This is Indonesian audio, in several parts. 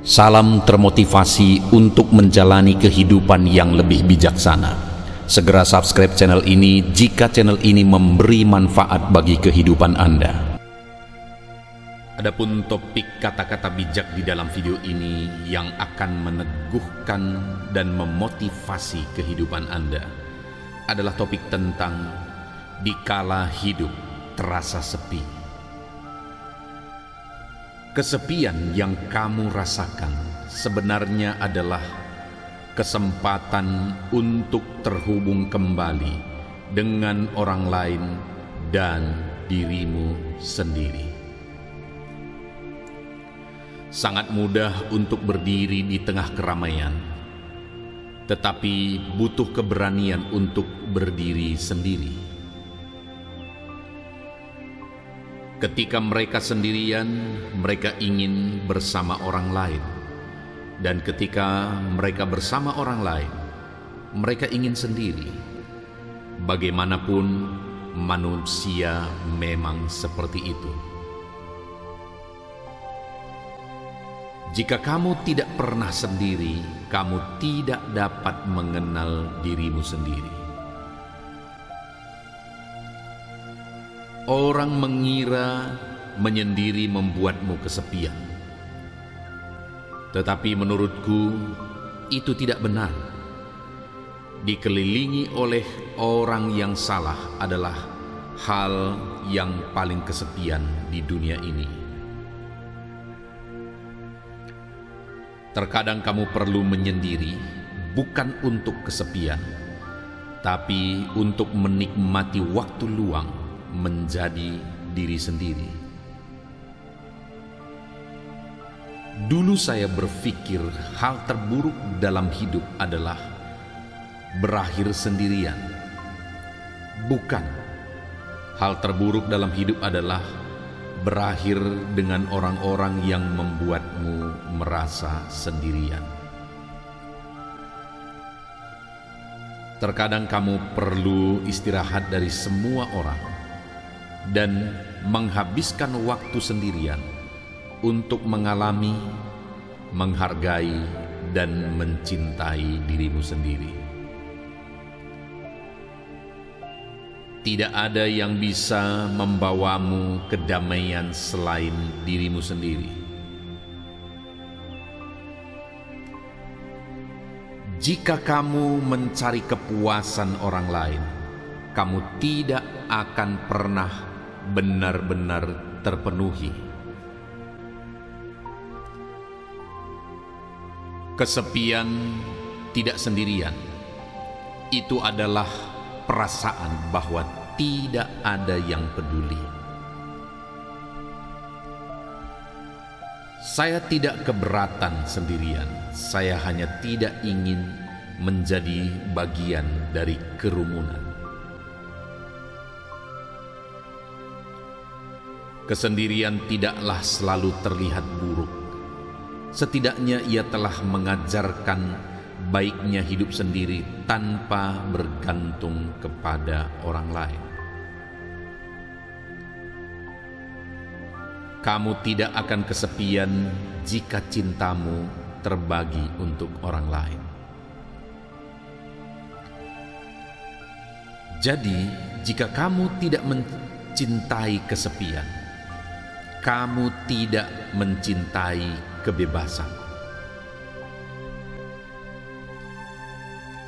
Salam termotivasi untuk menjalani kehidupan yang lebih bijaksana. Segera subscribe channel ini jika channel ini memberi manfaat bagi kehidupan Anda. Adapun topik kata-kata bijak di dalam video ini yang akan meneguhkan dan memotivasi kehidupan Anda adalah topik tentang dikala hidup terasa sepi. Kesepian yang kamu rasakan sebenarnya adalah kesempatan untuk terhubung kembali dengan orang lain dan dirimu sendiri. Sangat mudah untuk berdiri di tengah keramaian, tetapi butuh keberanian untuk berdiri sendiri. Ketika mereka sendirian, mereka ingin bersama orang lain. Dan ketika mereka bersama orang lain, mereka ingin sendiri. Bagaimanapun, manusia memang seperti itu. Jika kamu tidak pernah sendiri, kamu tidak dapat mengenal dirimu sendiri. Orang mengira menyendiri membuatmu kesepian. Tetapi menurutku itu tidak benar. Dikelilingi oleh orang yang salah adalah hal yang paling kesepian di dunia ini. Terkadang kamu perlu menyendiri bukan untuk kesepian, tapi untuk menikmati waktu luang menjadi diri sendiri. Dulu saya berpikir hal terburuk dalam hidup adalah berakhir sendirian. Bukan. Hal terburuk dalam hidup adalah berakhir dengan orang-orang yang membuatmu merasa sendirian. Terkadang kamu perlu istirahat dari semua orang dan menghabiskan waktu sendirian untuk mengalami, menghargai, dan mencintai dirimu sendiri. Tidak ada yang bisa membawamu kedamaian selain dirimu sendiri. Jika kamu mencari kepuasan orang lain, kamu tidak akan pernah benar-benar terpenuhi. Kesepian tidak sendirian. Itu adalah perasaan bahwa tidak ada yang peduli. Saya tidak keberatan sendirian. Saya hanya tidak ingin menjadi bagian dari kerumunan. Kesendirian tidaklah selalu terlihat buruk. Setidaknya ia telah mengajarkan baiknya hidup sendiri tanpa bergantung kepada orang lain. Kamu tidak akan kesepian jika cintamu terbagi untuk orang lain. Jadi, jika kamu tidak mencintai kesepian, kamu tidak mencintai kebebasan.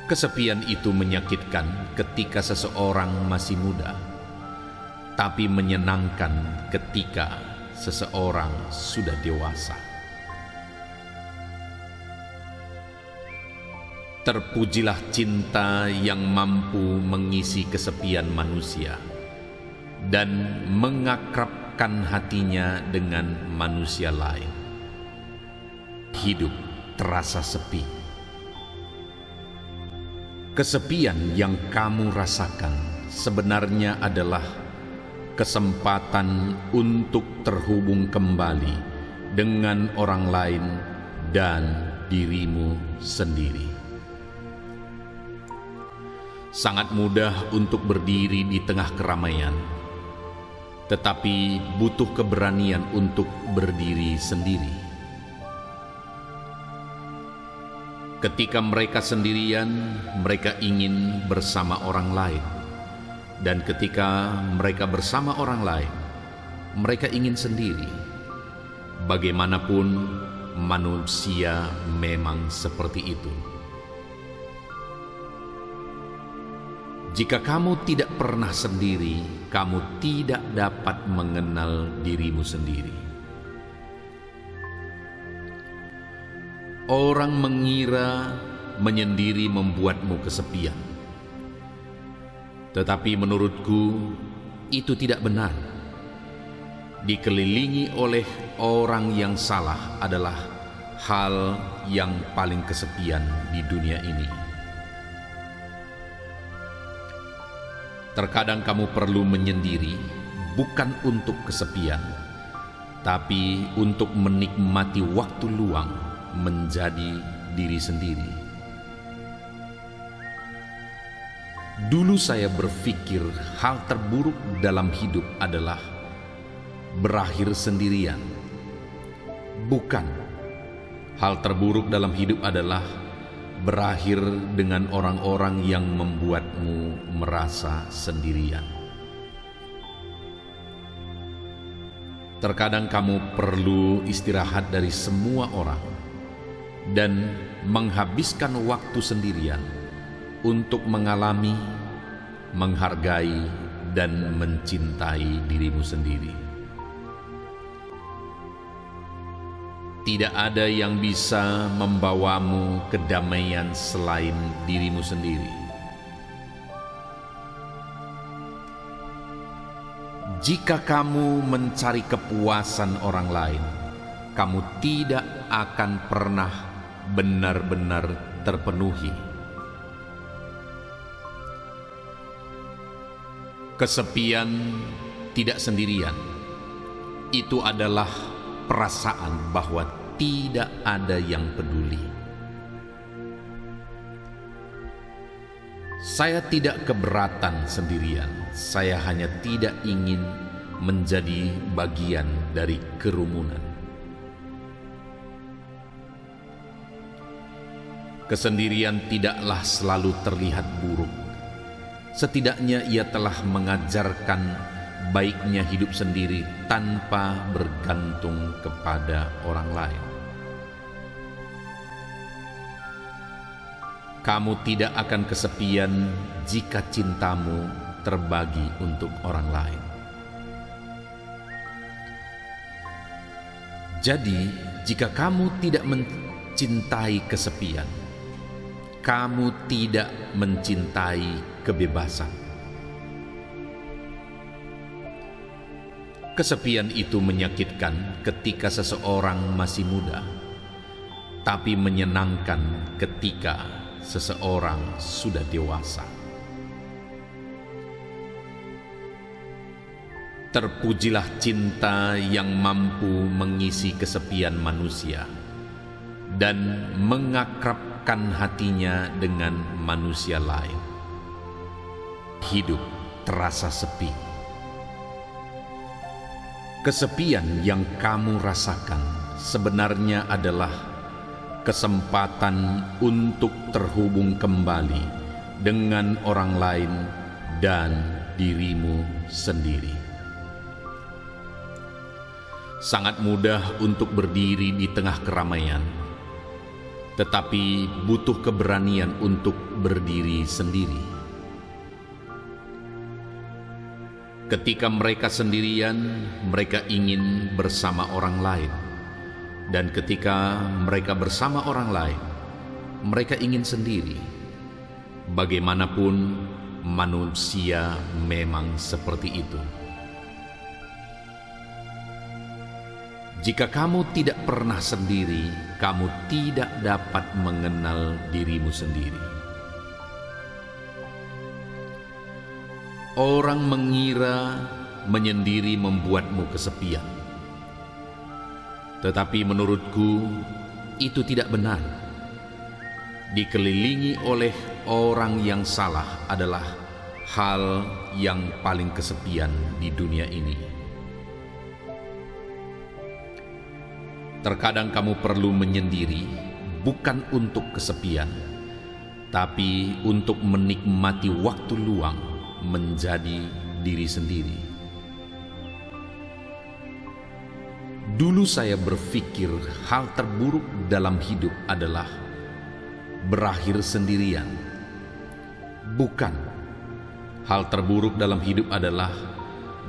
Kesepian itu menyakitkan ketika seseorang masih muda, tapi menyenangkan ketika seseorang sudah dewasa. Terpujilah cinta yang mampu mengisi kesepian manusia dan mengakrabkan hatinya dengan manusia lain. Hidup terasa sepi. Kesepian yang kamu rasakan sebenarnya adalah kesempatan untuk terhubung kembali dengan orang lain dan dirimu sendiri. Sangat mudah untuk berdiri di tengah keramaian, tetapi butuh keberanian untuk berdiri sendiri. Ketika mereka sendirian, mereka ingin bersama orang lain. Dan ketika mereka bersama orang lain, mereka ingin sendiri. Bagaimanapun, manusia memang seperti itu. Jika kamu tidak pernah sendiri, kamu tidak dapat mengenal dirimu sendiri. Orang mengira menyendiri membuatmu kesepian. Tetapi menurutku itu tidak benar. Dikelilingi oleh orang yang salah adalah hal yang paling kesepian di dunia ini. Terkadang kamu perlu menyendiri, bukan untuk kesepian, tapi untuk menikmati waktu luang menjadi diri sendiri. Dulu saya berpikir hal terburuk dalam hidup adalah berakhir sendirian. Bukan. Hal terburuk dalam hidup adalah berakhir dengan orang-orang yang membuatmu merasa sendirian. Terkadang kamu perlu istirahat dari semua orang dan menghabiskan waktu sendirian untuk mengalami, menghargai, dan mencintai dirimu sendiri. Tidak ada yang bisa membawamu kedamaian selain dirimu sendiri. Jika kamu mencari kepuasan orang lain, kamu tidak akan pernah benar-benar terpenuhi. Kesepian tidak sendirian. Itu adalah perasaan bahwa tidak ada yang peduli. Saya tidak keberatan sendirian. Saya hanya tidak ingin menjadi bagian dari kerumunan. Kesendirian tidaklah selalu terlihat buruk. Setidaknya ia telah mengajarkan baiknya hidup sendiri tanpa bergantung kepada orang lain. Kamu tidak akan kesepian jika cintamu terbagi untuk orang lain. Jadi, jika kamu tidak mencintai kesepian, kamu tidak mencintai kebebasan. Kesepian itu menyakitkan ketika seseorang masih muda, tapi menyenangkan ketika seseorang sudah dewasa. Terpujilah cinta yang mampu mengisi kesepian manusia dan mengakrabkan hatinya dengan manusia lain. Hidup terasa sepi. Kesepian yang kamu rasakan sebenarnya adalah kesempatan untuk terhubung kembali dengan orang lain dan dirimu sendiri. Sangat mudah untuk berdiri di tengah keramaian, tetapi butuh keberanian untuk berdiri sendiri. Ketika mereka sendirian, mereka ingin bersama orang lain. Dan ketika mereka bersama orang lain, mereka ingin sendiri. Bagaimanapun, manusia memang seperti itu. Jika kamu tidak pernah sendiri, kamu tidak dapat mengenal dirimu sendiri. Orang mengira menyendiri membuatmu kesepian. Tetapi menurutku itu tidak benar. Dikelilingi oleh orang yang salah adalah hal yang paling kesepian di dunia ini. Terkadang kamu perlu menyendiri, bukan untuk kesepian, tapi untuk menikmati waktu luang menjadi diri sendiri. Dulu saya berpikir hal terburuk dalam hidup adalah berakhir sendirian. Bukan. Hal terburuk dalam hidup adalah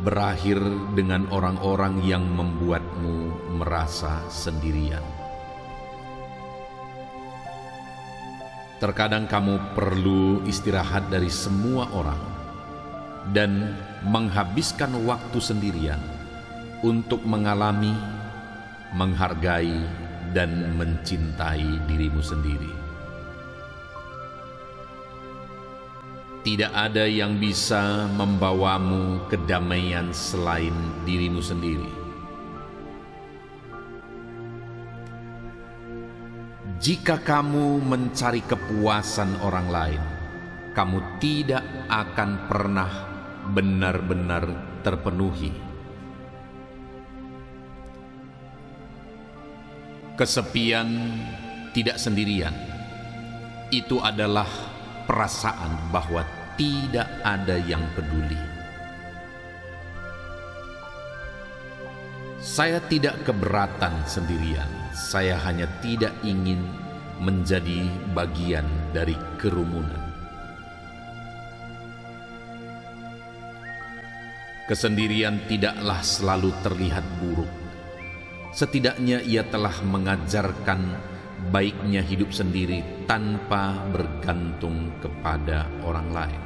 berakhir dengan orang-orang yang membuatmu merasa sendirian. Terkadang kamu perlu istirahat dari semua orang dan menghabiskan waktu sendirian untuk mengalami, menghargai, dan mencintai dirimu sendiri. Tidak ada yang bisa membawamu kedamaian selain dirimu sendiri. Jika kamu mencari kepuasan orang lain, kamu tidak akan pernah benar-benar terpenuhi. Kesepian tidak sendirian. Itu adalah perasaan bahwa tidak ada yang peduli. Saya tidak keberatan sendirian. Saya hanya tidak ingin menjadi bagian dari kerumunan. Kesendirian tidaklah selalu terlihat buruk. Setidaknya ia telah mengajarkan baiknya hidup sendiri tanpa bergantung kepada orang lain.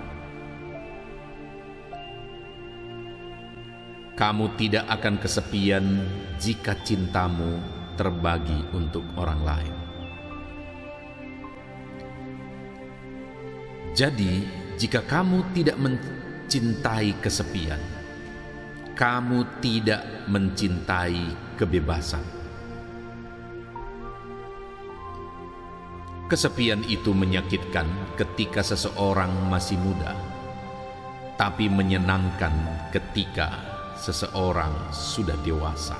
Kamu tidak akan kesepian jika cintamu terbagi untuk orang lain. Jadi, jika kamu tidak mencintai kesepian, kamu tidak mencintai kebebasan. Kesepian itu menyakitkan ketika seseorang masih muda, tapi menyenangkan ketika seseorang sudah dewasa.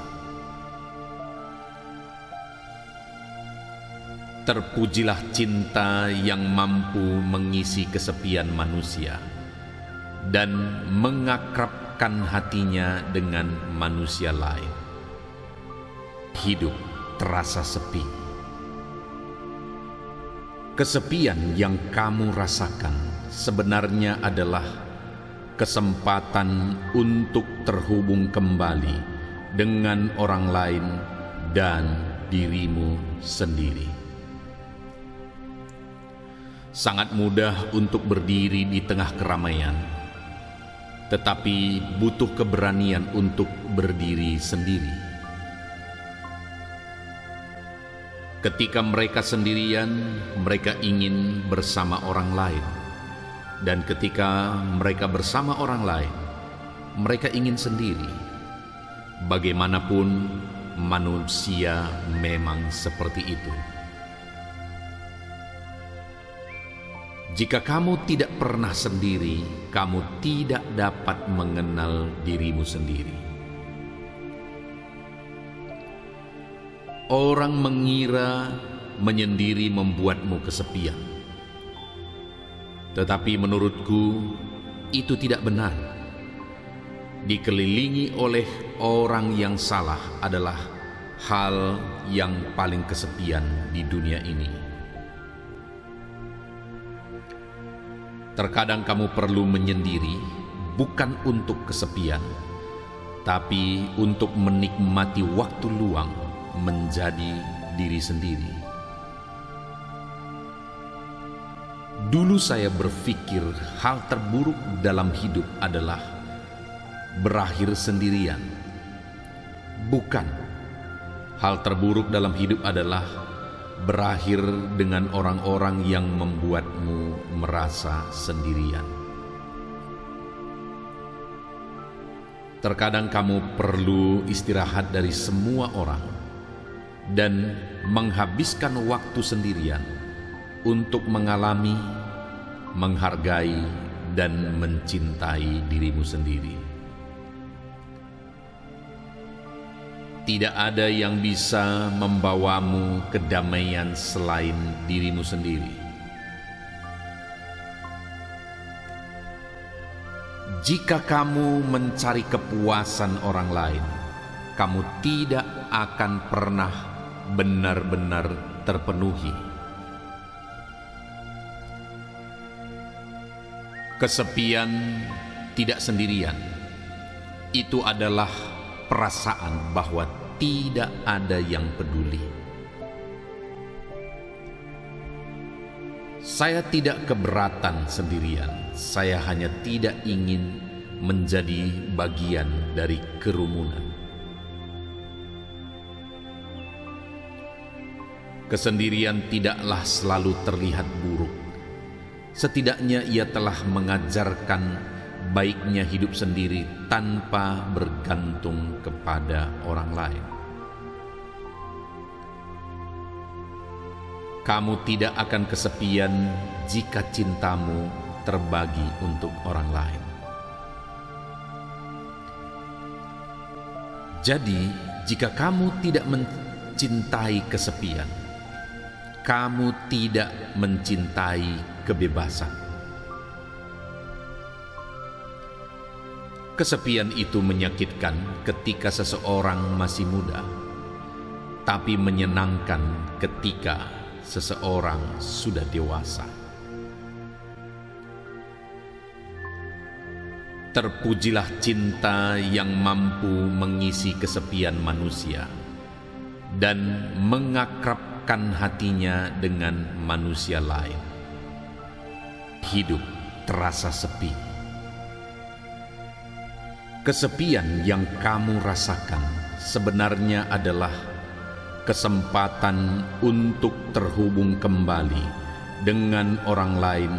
Terpujilah cinta yang mampu mengisi kesepian manusia dan mengakrabkan hatinya dengan manusia lain. Hidup terasa sepi. Kesepian yang kamu rasakan sebenarnya adalah kesempatan untuk terhubung kembali dengan orang lain dan dirimu sendiri. Sangat mudah untuk berdiri di tengah keramaian, tetapi butuh keberanian untuk berdiri sendiri. Ketika mereka sendirian, mereka ingin bersama orang lain. Dan ketika mereka bersama orang lain, mereka ingin sendiri. Bagaimanapun, manusia memang seperti itu. Jika kamu tidak pernah sendiri, kamu tidak dapat mengenal dirimu sendiri. Orang mengira menyendiri membuatmu kesepian. Tetapi menurutku, itu tidak benar. Dikelilingi oleh orang yang salah adalah hal yang paling kesepian di dunia ini. Terkadang kamu perlu menyendiri, bukan untuk kesepian, tapi untuk menikmati waktu luang menjadi diri sendiri. Dulu saya berpikir hal terburuk dalam hidup adalah berakhir sendirian. Bukan. Hal terburuk dalam hidup adalah berakhir dengan orang-orang yang membuatmu merasa sendirian. Terkadang kamu perlu istirahat dari semua orang dan menghabiskan waktu sendirian untuk mengalami, menghargai, dan mencintai dirimu sendiri. Tidak ada yang bisa membawamu kedamaian selain dirimu sendiri. Jika kamu mencari kepuasan orang lain, kamu tidak akan pernah benar-benar terpenuhi. Kesepian tidak sendirian. Itu adalah perasaan bahwa tidak ada yang peduli. Saya tidak keberatan sendirian. Saya hanya tidak ingin menjadi bagian dari kerumunan. Kesendirian tidaklah selalu terlihat buruk. Setidaknya ia telah mengajarkan baiknya hidup sendiri tanpa bergantung kepada orang lain. Kamu tidak akan kesepian jika cintamu terbagi untuk orang lain. Jadi, jika kamu tidak mencintai kesepian, kamu tidak mencintai kebebasan. Kesepian itu menyakitkan ketika seseorang masih muda, tapi menyenangkan ketika seseorang sudah dewasa. Terpujilah cinta yang mampu mengisi kesepian manusia dan mengakrabkan hatinya dengan manusia lain. Hidup terasa sepi. Kesepian yang kamu rasakan sebenarnya adalah kesempatan untuk terhubung kembali dengan orang lain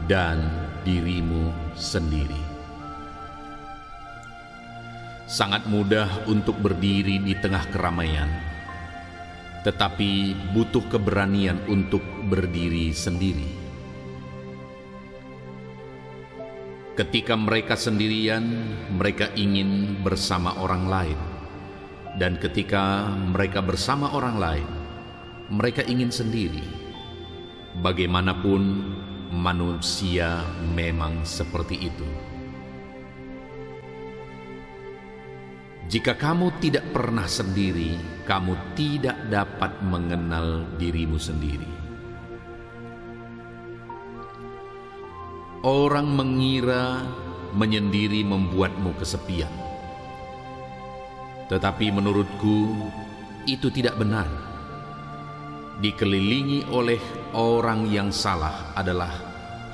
dan dirimu sendiri. Sangat mudah untuk berdiri di tengah keramaian, tetapi butuh keberanian untuk berdiri sendiri. Ketika mereka sendirian, mereka ingin bersama orang lain. Dan ketika mereka bersama orang lain, mereka ingin sendiri. Bagaimanapun, manusia memang seperti itu. Jika kamu tidak pernah sendiri, kamu tidak dapat mengenal dirimu sendiri. Orang mengira menyendiri membuatmu kesepian. Tetapi menurutku itu tidak benar. Dikelilingi oleh orang yang salah adalah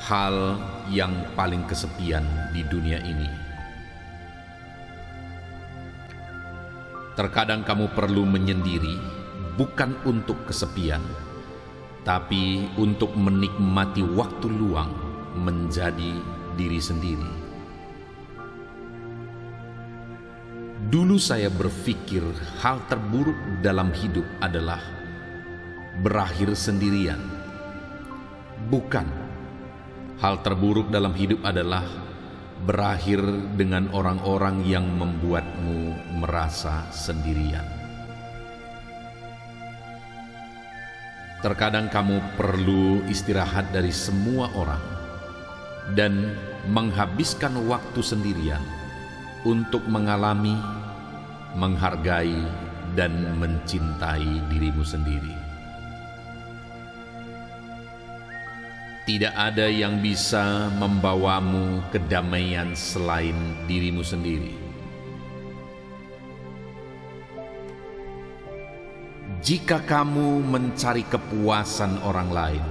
hal yang paling kesepian di dunia ini. Terkadang kamu perlu menyendiri bukan untuk kesepian, tapi untuk menikmati waktu luang menjadi diri sendiri. Dulu saya berpikir hal terburuk dalam hidup adalah berakhir sendirian. Bukan. Hal terburuk dalam hidup adalah berakhir dengan orang-orang yang membuatmu merasa sendirian. Terkadang kamu perlu istirahat dari semua orang dan menghabiskan waktu sendirian untuk mengalami, menghargai, dan mencintai dirimu sendiri. Tidak ada yang bisa membawamu kedamaian selain dirimu sendiri. Jika kamu mencari kepuasan orang lain,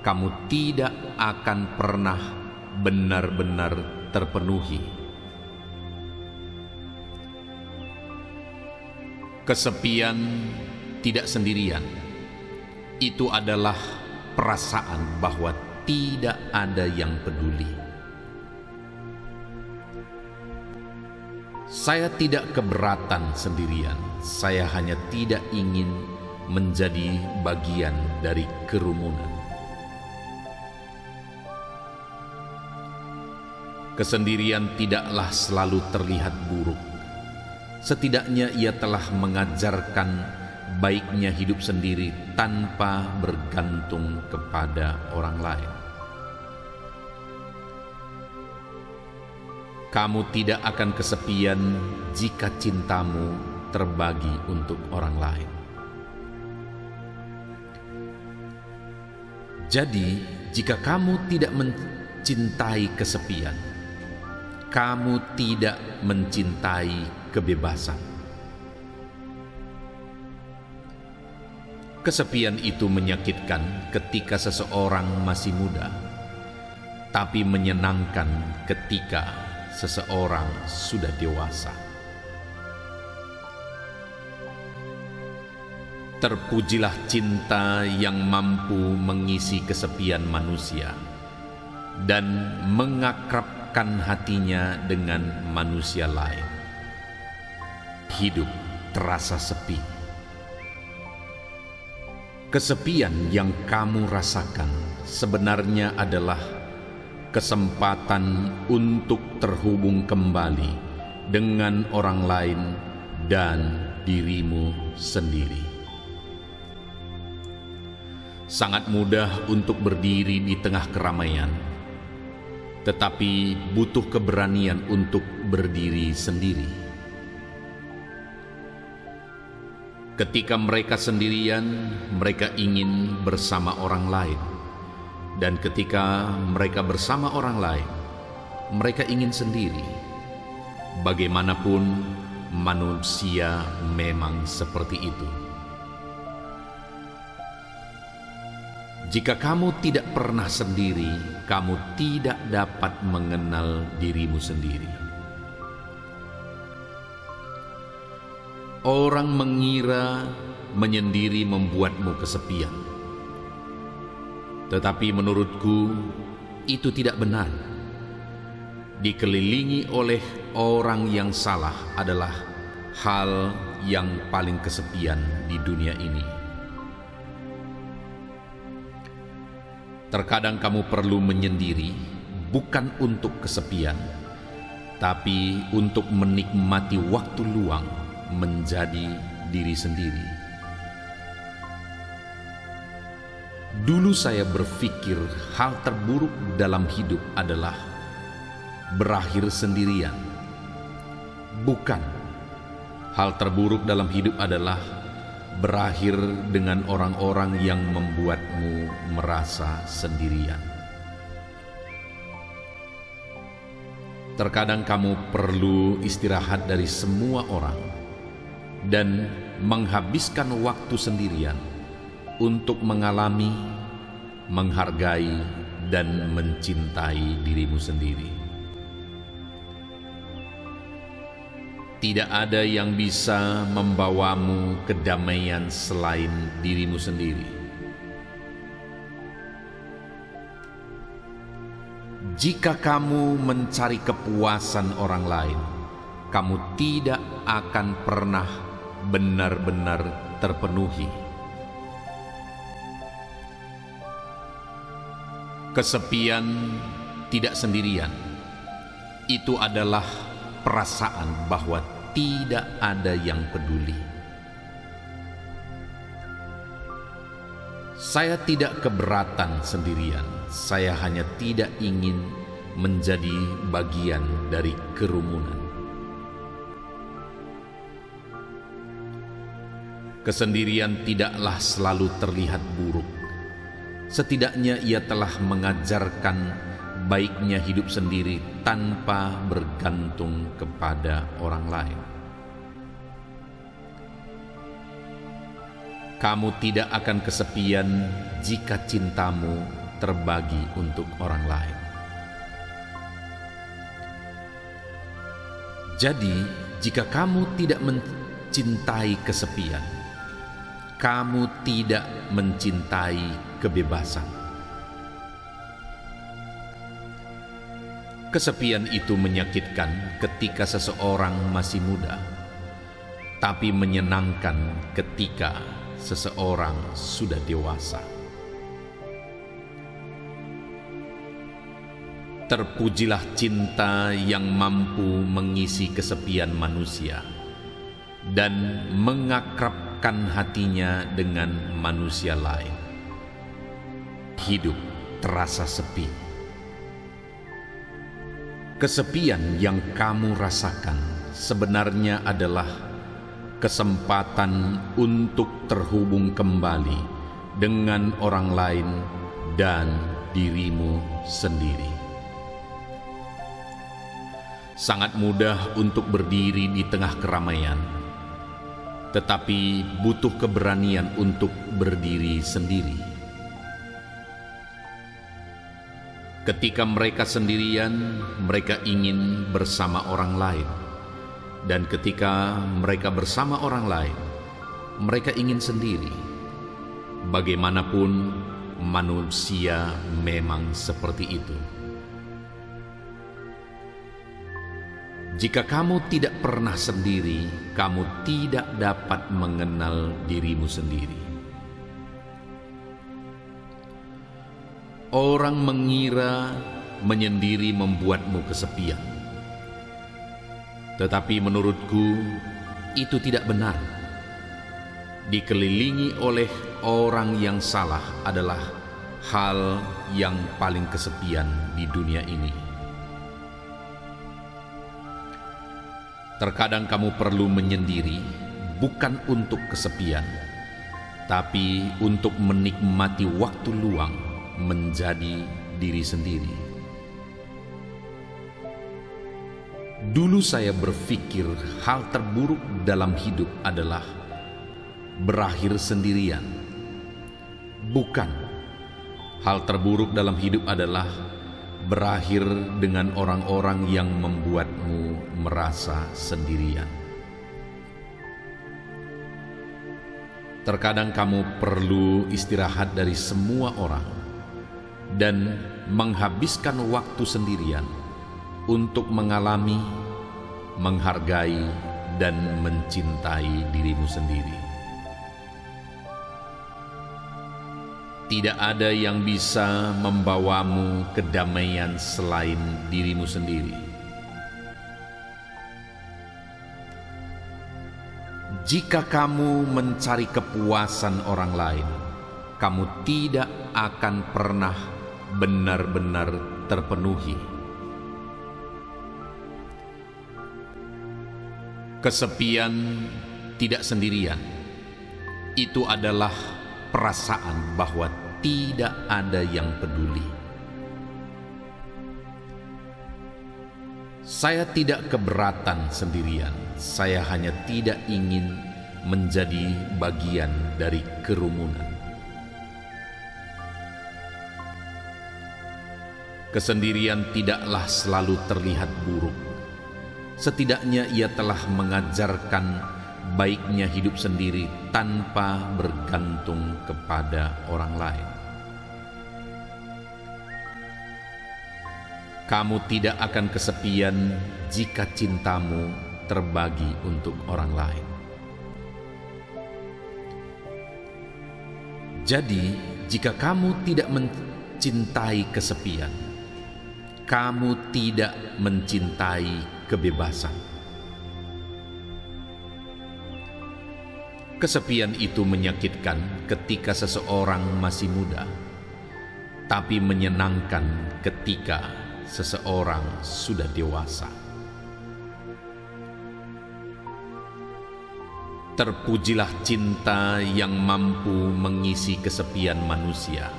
kamu tidak akan pernah benar-benar terpenuhi. Kesepian tidak sendirian. Itu adalah perasaan bahwa tidak ada yang peduli. Saya tidak keberatan sendirian. Saya hanya tidak ingin menjadi bagian dari kerumunan. Kesendirian tidaklah selalu terlihat buruk. Setidaknya ia telah mengajarkan baiknya hidup sendiri tanpa bergantung kepada orang lain. Kamu tidak akan kesepian jika cintamu terbagi untuk orang lain. Jadi, jika kamu tidak mencintai kesepian, kamu tidak mencintai kebebasan. Kesepian itu menyakitkan ketika seseorang masih muda, tapi menyenangkan ketika seseorang sudah dewasa. Terpujilah cinta yang mampu mengisi kesepian manusia dan mengakrabkan hatinya dengan manusia lain. Hidup terasa sepi. Kesepian yang kamu rasakan sebenarnya adalah kesempatan untuk terhubung kembali dengan orang lain dan dirimu sendiri. Sangat mudah untuk berdiri di tengah keramaian, tetapi butuh keberanian untuk berdiri sendiri. Ketika mereka sendirian, mereka ingin bersama orang lain. Dan ketika mereka bersama orang lain, mereka ingin sendiri. Bagaimanapun, manusia memang seperti itu. Jika kamu tidak pernah sendiri, kamu tidak dapat mengenal dirimu sendiri. Orang mengira menyendiri membuatmu kesepian. Tetapi menurutku, itu tidak benar. Dikelilingi oleh orang yang salah adalah hal yang paling kesepian di dunia ini. Terkadang kamu perlu menyendiri, bukan untuk kesepian, tapi untuk menikmati waktu luang menjadi diri sendiri. Dulu saya berpikir hal terburuk dalam hidup adalah berakhir sendirian. Bukan. Hal terburuk dalam hidup adalah berakhir dengan orang-orang yang membuatmu merasa sendirian. Terkadang kamu perlu istirahat dari semua orang dan menghabiskan waktu sendirian untuk mengalami, menghargai, dan mencintai dirimu sendiri. Tidak ada yang bisa membawamu kedamaian selain dirimu sendiri. Jika kamu mencari kepuasan orang lain, kamu tidak akan pernah benar-benar terpenuhi. Kesepian tidak sendirian. Itu adalah perasaan bahwa tidak ada yang peduli. Saya tidak keberatan sendirian. Saya hanya tidak ingin menjadi bagian dari kerumunan. Kesendirian tidaklah selalu terlihat buruk. Setidaknya ia telah mengajarkan baiknya hidup sendiri tanpa bergantung kepada orang lain. Kamu tidak akan kesepian jika cintamu terbagi untuk orang lain. Jadi, jika kamu tidak mencintai kesepian, kamu tidak mencintai kebebasan. Kesepian itu menyakitkan ketika seseorang masih muda, tapi menyenangkan ketika seseorang sudah dewasa. Terpujilah cinta yang mampu mengisi kesepian manusia dan mengakrabkan hatinya dengan manusia lain. Hidup terasa sepi. Kesepian yang kamu rasakan sebenarnya adalah kesempatan untuk terhubung kembali dengan orang lain dan dirimu sendiri. Sangat mudah untuk berdiri di tengah keramaian, tetapi butuh keberanian untuk berdiri sendiri. Ketika mereka sendirian, mereka ingin bersama orang lain. Dan ketika mereka bersama orang lain, mereka ingin sendiri. Bagaimanapun, manusia memang seperti itu. Jika kamu tidak pernah sendiri, kamu tidak dapat mengenal dirimu sendiri. Orang mengira menyendiri membuatmu kesepian. Tetapi menurutku, itu tidak benar. Dikelilingi oleh orang yang salah adalah hal yang paling kesepian di dunia ini. Terkadang kamu perlu menyendiri, bukan untuk kesepian, tapi untuk menikmati waktu luang menjadi diri sendiri. Dulu saya berpikir hal terburuk dalam hidup adalah berakhir sendirian. Bukan. Hal terburuk dalam hidup adalah berakhir dengan orang-orang yang membuatmu merasa sendirian. Terkadang kamu perlu istirahat dari semua orang dan menghabiskan waktu sendirian untuk mengalami, menghargai, dan mencintai dirimu sendiri. Tidak ada yang bisa membawamu kedamaian selain dirimu sendiri. Jika kamu mencari kepuasan orang lain, kamu tidak akan pernah benar-benar terpenuhi. Kesepian tidak sendirian. Itu adalah perasaan bahwa tidak ada yang peduli. Saya tidak keberatan sendirian. Saya hanya tidak ingin menjadi bagian dari kerumunan. Kesendirian tidaklah selalu terlihat buruk. Setidaknya ia telah mengajarkan baiknya hidup sendiri tanpa bergantung kepada orang lain. Kamu tidak akan kesepian jika cintamu terbagi untuk orang lain. Jadi, jika kamu tidak mencintai kesepian, kamu tidak mencintai kebebasan. Kesepian itu menyakitkan ketika seseorang masih muda, tapi menyenangkan ketika seseorang sudah dewasa. Terpujilah cinta yang mampu mengisi kesepian manusia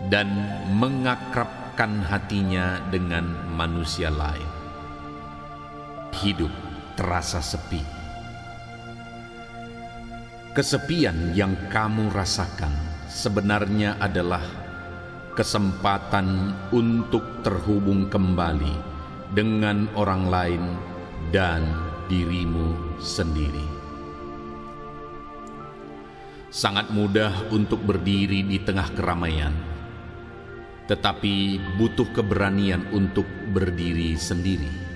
dan mengakrabkan hatinya dengan manusia lain. Hidup terasa sepi. Kesepian yang kamu rasakan sebenarnya adalah kesempatan untuk terhubung kembali dengan orang lain dan dirimu sendiri. Sangat mudah untuk berdiri di tengah keramaian, tetapi butuh keberanian untuk berdiri sendiri.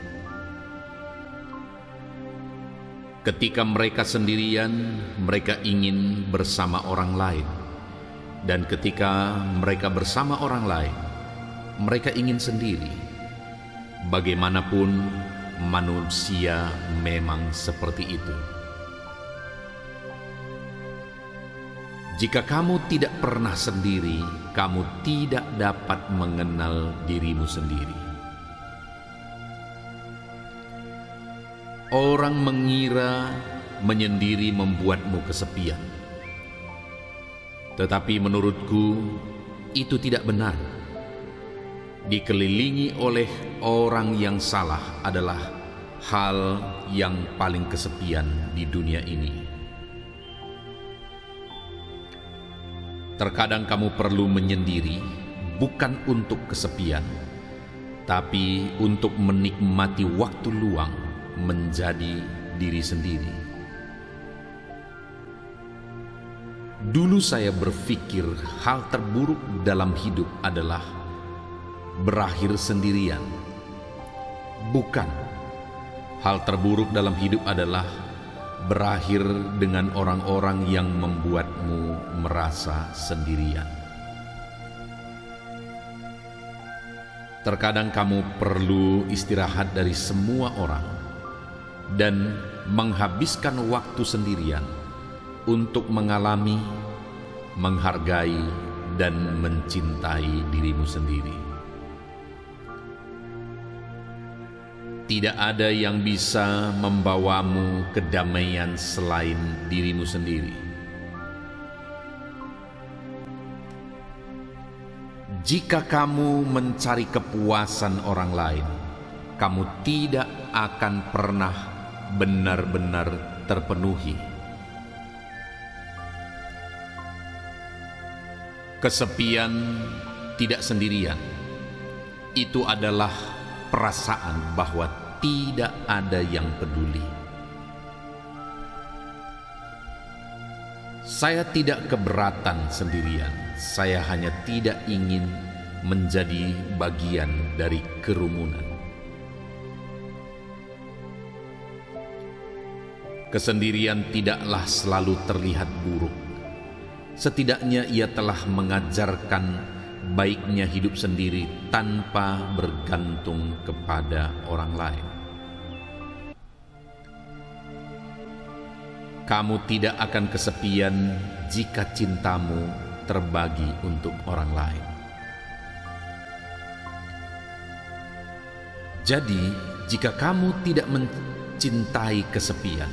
Ketika mereka sendirian, mereka ingin bersama orang lain. Dan ketika mereka bersama orang lain, mereka ingin sendiri. Bagaimanapun, manusia memang seperti itu. Jika kamu tidak pernah sendiri, kamu tidak dapat mengenal dirimu sendiri. Orang mengira menyendiri membuatmu kesepian. Tetapi menurutku, itu tidak benar. Dikelilingi oleh orang yang salah adalah hal yang paling kesepian di dunia ini. Terkadang kamu perlu menyendiri, bukan untuk kesepian, tapi untuk menikmati waktu luang menjadi diri sendiri. Dulu saya berpikir hal terburuk dalam hidup adalah berakhir sendirian. Bukan. Hal terburuk dalam hidup adalah berakhir dengan orang-orang yang membuatmu merasa sendirian. Terkadang kamu perlu istirahat dari semua orang dan menghabiskan waktu sendirian untuk mengalami, menghargai, dan mencintai dirimu sendiri. Tidak ada yang bisa membawamu kedamaian selain dirimu sendiri. Jika kamu mencari kepuasan orang lain, kamu tidak akan pernah benar-benar terpenuhi. Kesepian tidak sendirian. Itu adalah perasaan bahwa tidak ada yang peduli. Saya tidak keberatan sendirian. Saya hanya tidak ingin menjadi bagian dari kerumunan. Kesendirian tidaklah selalu terlihat buruk. Setidaknya ia telah mengajarkan baiknya hidup sendiri tanpa bergantung kepada orang lain. Kamu tidak akan kesepian jika cintamu terbagi untuk orang lain. Jadi, jika kamu tidak mencintai kesepian,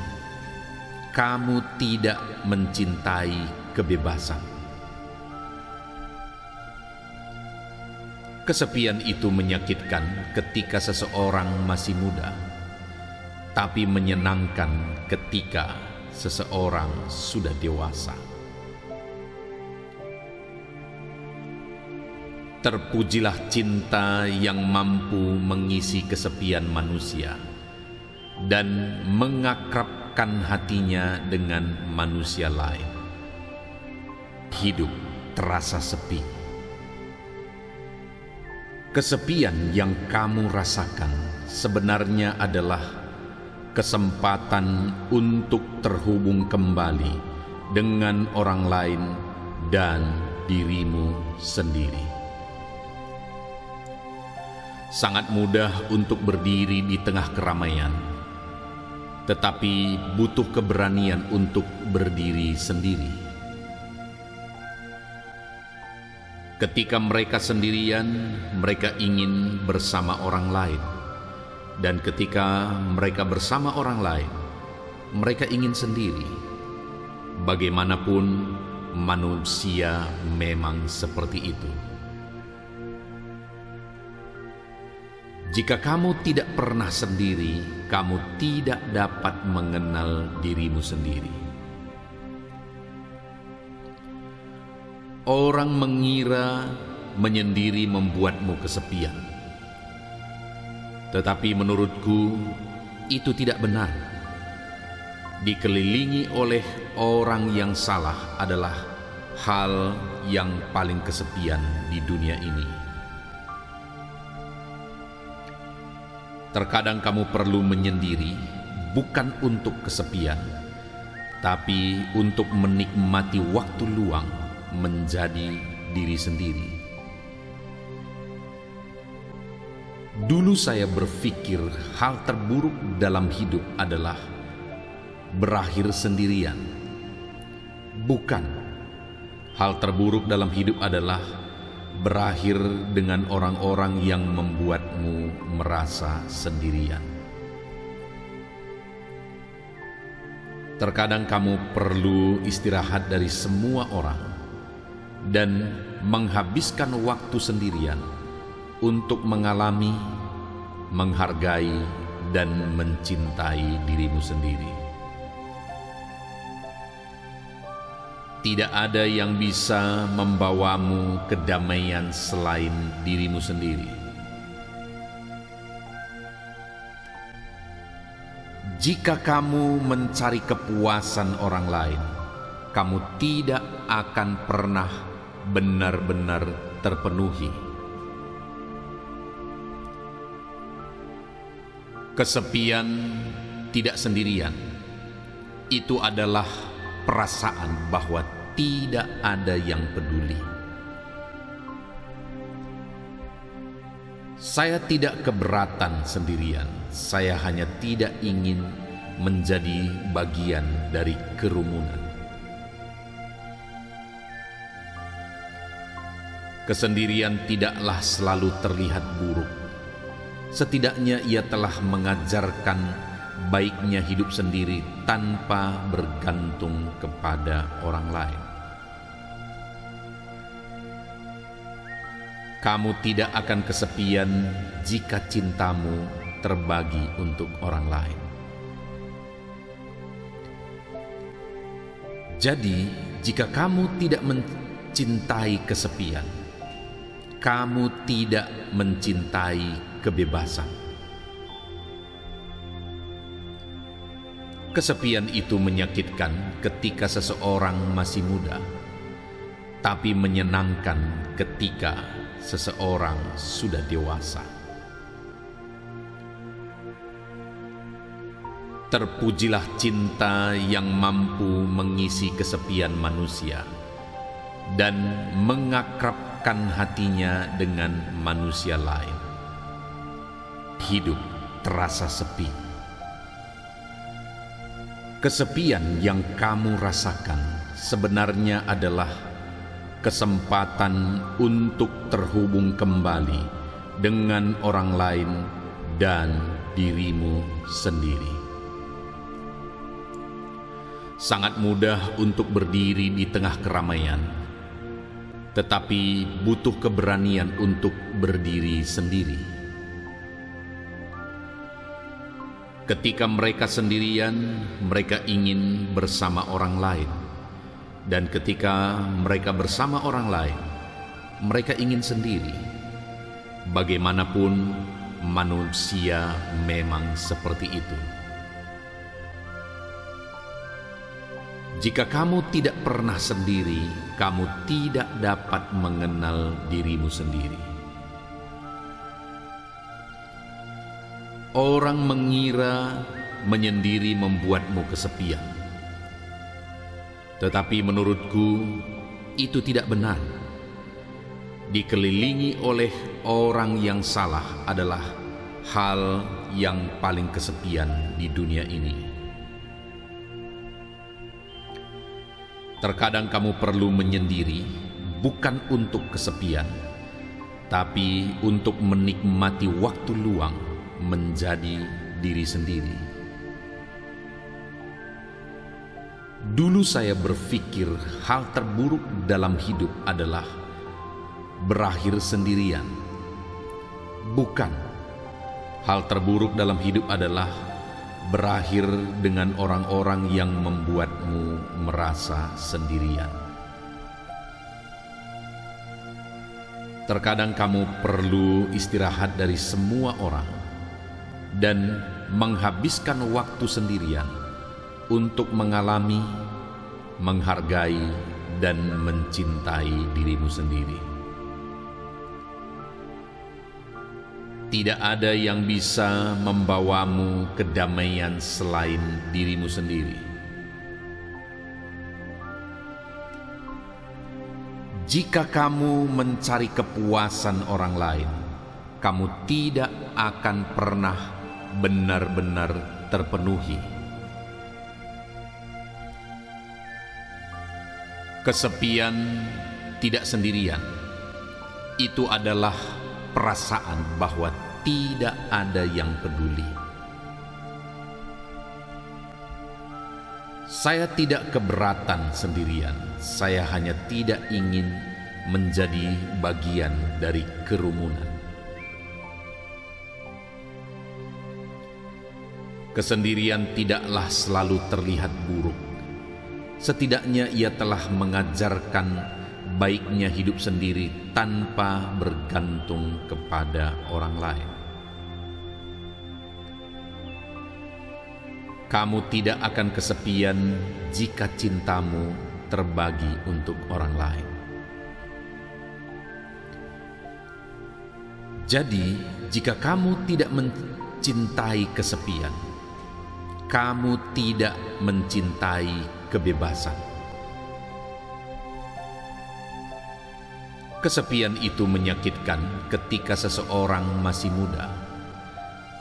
kamu tidak mencintai kebebasan. Kesepian itu menyakitkan ketika seseorang masih muda, tapi menyenangkan ketika seseorang sudah dewasa. Terpujilah cinta yang mampu mengisi kesepian manusia dan mengakrabkan hatinya dengan manusia lain. Hidup terasa sepi. Kesepian yang kamu rasakan sebenarnya adalah kesempatan untuk terhubung kembali dengan orang lain dan dirimu sendiri. Sangat mudah untuk berdiri di tengah keramaian, tetapi butuh keberanian untuk berdiri sendiri. Ketika mereka sendirian, mereka ingin bersama orang lain. Dan ketika mereka bersama orang lain, mereka ingin sendiri. Bagaimanapun, manusia memang seperti itu. Jika kamu tidak pernah sendiri, kamu tidak dapat mengenal dirimu sendiri. Orang mengira menyendiri membuatmu kesepian. Tetapi menurutku, itu tidak benar. Dikelilingi oleh orang yang salah adalah hal yang paling kesepian di dunia ini. Terkadang kamu perlu menyendiri, bukan untuk kesepian, tapi untuk menikmati waktu luang menjadi diri sendiri. Dulu saya berpikir hal terburuk dalam hidup adalah berakhir sendirian. Bukan. Hal terburuk dalam hidup adalah berakhir dengan orang-orang yang membuatmu merasa sendirian. Terkadang kamu perlu istirahat dari semua orang dan menghabiskan waktu sendirian untuk mengalami, menghargai, dan mencintai dirimu sendiri. Tidak ada yang bisa membawamu kedamaian selain dirimu sendiri. Jika kamu mencari kepuasan orang lain, kamu tidak akan pernah benar-benar terpenuhi. Kesepian tidak sendirian. Itu adalah perasaan bahwa tidak ada yang peduli. Saya tidak keberatan sendirian. Saya hanya tidak ingin menjadi bagian dari kerumunan. Kesendirian tidaklah selalu terlihat buruk. Setidaknya ia telah mengajarkan baiknya hidup sendiri tanpa bergantung kepada orang lain. Kamu tidak akan kesepian jika cintamu terbagi untuk orang lain. Jadi, jika kamu tidak mencintai kesepian, kamu tidak mencintai kebebasan. Kesepian itu menyakitkan ketika seseorang masih muda, tapi menyenangkan ketika seseorang sudah dewasa. Terpujilah cinta yang mampu mengisi kesepian manusia dan mengakrabkan hatinya dengan manusia lain. Hidup terasa sepi. Kesepian yang kamu rasakan sebenarnya adalah kesempatan untuk terhubung kembali dengan orang lain dan dirimu sendiri. Sangat mudah untuk berdiri di tengah keramaian, tetapi butuh keberanian untuk berdiri sendiri. Ketika mereka sendirian, mereka ingin bersama orang lain. Dan ketika mereka bersama orang lain, mereka ingin sendiri. Bagaimanapun, manusia memang seperti itu. Jika kamu tidak pernah sendiri, kamu tidak dapat mengenal dirimu sendiri. Orang mengira menyendiri membuatmu kesepian. Tetapi menurutku, itu tidak benar. Dikelilingi oleh orang yang salah adalah hal yang paling kesepian di dunia ini. Terkadang kamu perlu menyendiri, bukan untuk kesepian, tapi untuk menikmati waktu luang menjadi diri sendiri. Dulu saya berpikir hal terburuk dalam hidup adalah berakhir sendirian. Bukan. Hal terburuk dalam hidup adalah berakhir dengan orang-orang yang membuatmu merasa sendirian. Terkadang kamu perlu istirahat dari semua orang dan menghabiskan waktu sendirian untuk mengalami, menghargai, dan mencintai dirimu sendiri. Tidak ada yang bisa membawamu kedamaian selain dirimu sendiri. Jika kamu mencari kepuasan orang lain, kamu tidak akan pernah benar-benar terpenuhi. Kesepian tidak sendirian. Itu adalah perasaan bahwa tidak ada yang peduli. Saya tidak keberatan sendirian. Saya hanya tidak ingin menjadi bagian dari kerumunan. Kesendirian tidaklah selalu terlihat buruk. Setidaknya ia telah mengajarkan baiknya hidup sendiri tanpa bergantung kepada orang lain. Kamu tidak akan kesepian jika cintamu terbagi untuk orang lain. Jadi, jika kamu tidak mencintai kesepian, kamu tidak mencintai kebebasan. Kesepian itu menyakitkan ketika seseorang masih muda,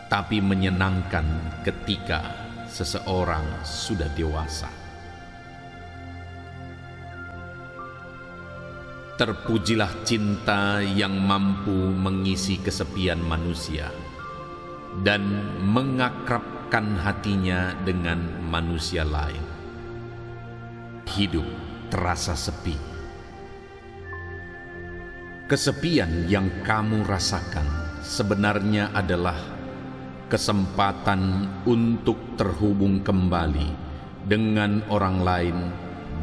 tapi menyenangkan ketika seseorang sudah dewasa. Terpujilah cinta yang mampu mengisi kesepian manusia dan mengakrabkan hatinya dengan manusia lain. Hidup terasa sepi. Kesepian yang kamu rasakan sebenarnya adalah kesempatan untuk terhubung kembali dengan orang lain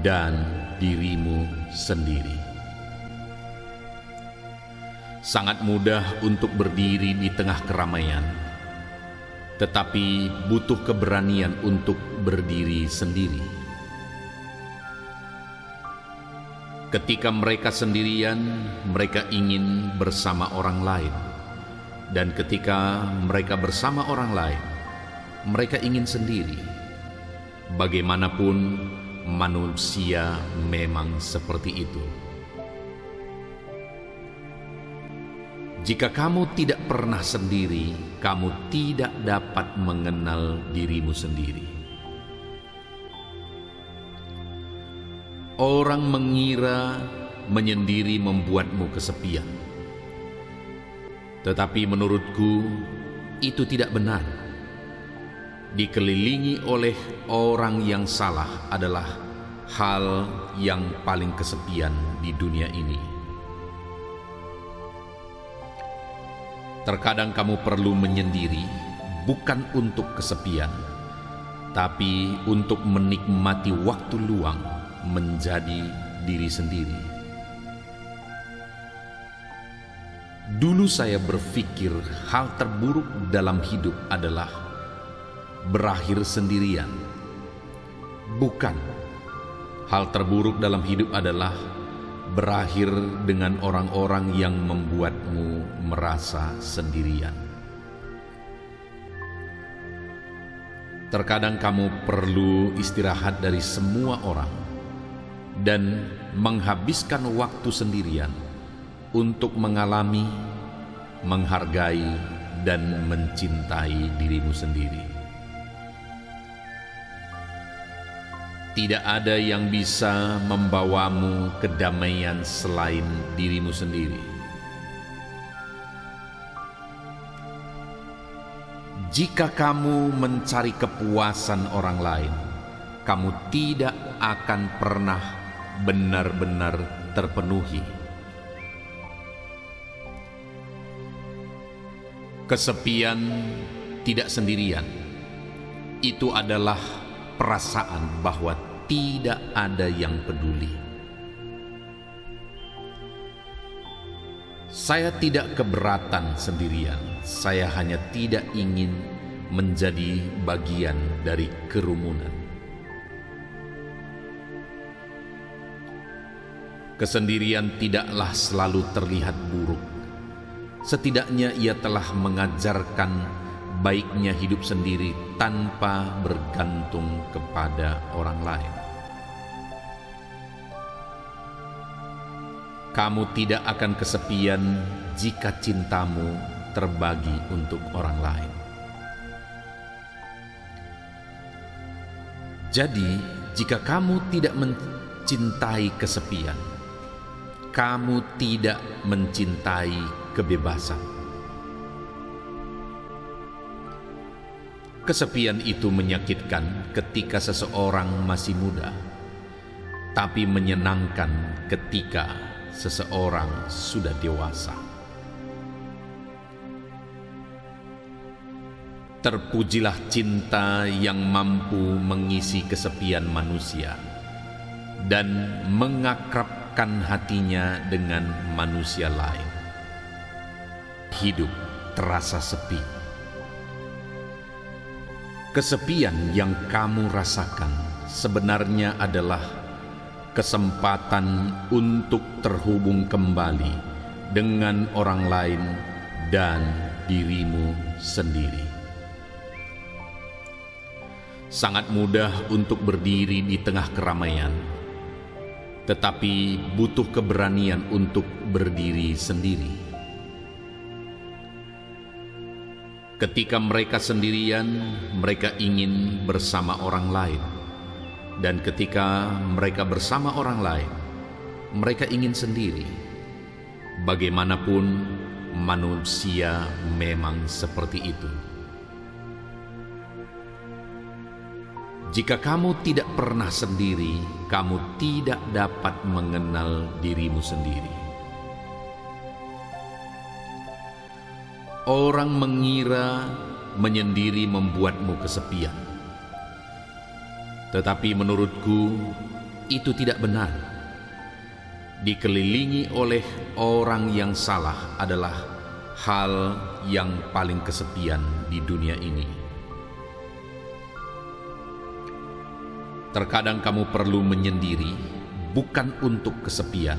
dan dirimu sendiri. Sangat mudah untuk berdiri di tengah keramaian, tetapi butuh keberanian untuk berdiri sendiri. Ketika mereka sendirian, mereka ingin bersama orang lain. Dan ketika mereka bersama orang lain, mereka ingin sendiri. Bagaimanapun, manusia memang seperti itu. Jika kamu tidak pernah sendiri, kamu tidak dapat mengenal dirimu sendiri. Orang mengira menyendiri membuatmu kesepian. Tetapi menurutku, itu tidak benar. Dikelilingi oleh orang yang salah adalah hal yang paling kesepian di dunia ini. Terkadang kamu perlu menyendiri, bukan untuk kesepian, tapi untuk menikmati waktu luang menjadi diri sendiri. Dulu saya berpikir hal terburuk dalam hidup adalah berakhir sendirian. Bukan. Hal terburuk dalam hidup adalah berakhir dengan orang-orang yang membuatmu merasa sendirian. Terkadang kamu perlu istirahat dari semua orang dan menghabiskan waktu sendirian untuk mengalami, menghargai, dan mencintai dirimu sendiri. Tidak ada yang bisa membawamu kedamaian selain dirimu sendiri. Jika kamu mencari kepuasan orang lain, kamu tidak akan pernah benar-benar terpenuhi. Kesepian tidak sendirian. Itu adalah perasaan bahwa tidak ada yang peduli. Saya tidak keberatan sendirian. Saya hanya tidak ingin menjadi bagian dari kerumunan. Kesendirian tidaklah selalu terlihat buruk. Setidaknya ia telah mengajarkan baiknya hidup sendiri tanpa bergantung kepada orang lain. Kamu tidak akan kesepian jika cintamu terbagi untuk orang lain. Jadi, jika kamu tidak mencintai mencintai kesepian, kamu tidak mencintai kebebasan. Kesepian itu menyakitkan ketika seseorang masih muda, tapi menyenangkan ketika seseorang sudah dewasa. Terpujilah cinta yang mampu mengisi kesepian manusia dan mengakrabkan hatinya dengan manusia lain. Hidup terasa sepi. Kesepian yang kamu rasakan sebenarnya adalah kesempatan untuk terhubung kembali dengan orang lain dan dirimu sendiri. Sangat mudah untuk berdiri di tengah keramaian, tetapi butuh keberanian untuk berdiri sendiri. Ketika mereka sendirian, mereka ingin bersama orang lain. Dan ketika mereka bersama orang lain, mereka ingin sendiri. Bagaimanapun, manusia memang seperti itu. Jika kamu tidak pernah sendiri, kamu tidak dapat mengenal dirimu sendiri. Orang mengira menyendiri membuatmu kesepian. Tetapi menurutku, itu tidak benar. Dikelilingi oleh orang yang salah adalah hal yang paling kesepian di dunia ini. Terkadang kamu perlu menyendiri, bukan untuk kesepian,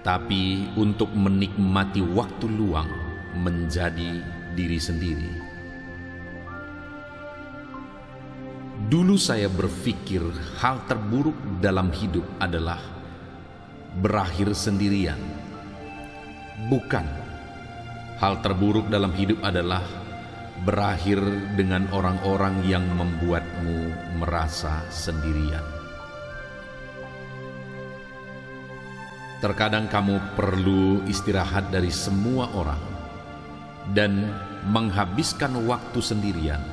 tapi untuk menikmati waktu luang menjadi diri sendiri. Dulu saya berpikir hal terburuk dalam hidup adalah berakhir sendirian. Bukan. Hal terburuk dalam hidup adalah berakhir dengan orang-orang yang membuatmu merasa sendirian. Terkadang kamu perlu istirahat dari semua orang dan menghabiskan waktu sendirian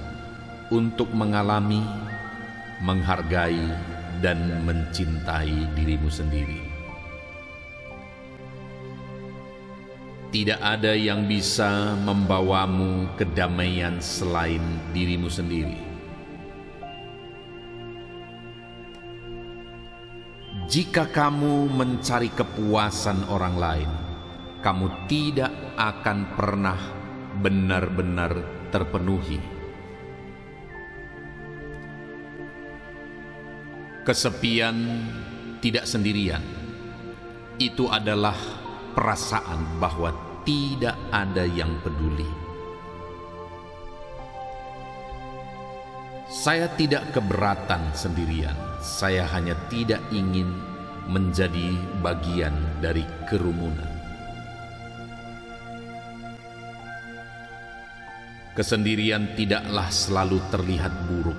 untuk mengalami, menghargai, dan mencintai dirimu sendiri. Tidak ada yang bisa membawamu kedamaian selain dirimu sendiri. Jika kamu mencari kepuasan orang lain, kamu tidak akan pernah benar-benar terpenuhi. Kesepian tidak sendirian. Itu adalah perasaan bahwa tidak ada yang peduli. Saya tidak keberatan sendirian. Saya hanya tidak ingin menjadi bagian dari kerumunan. Kesendirian tidaklah selalu terlihat buruk.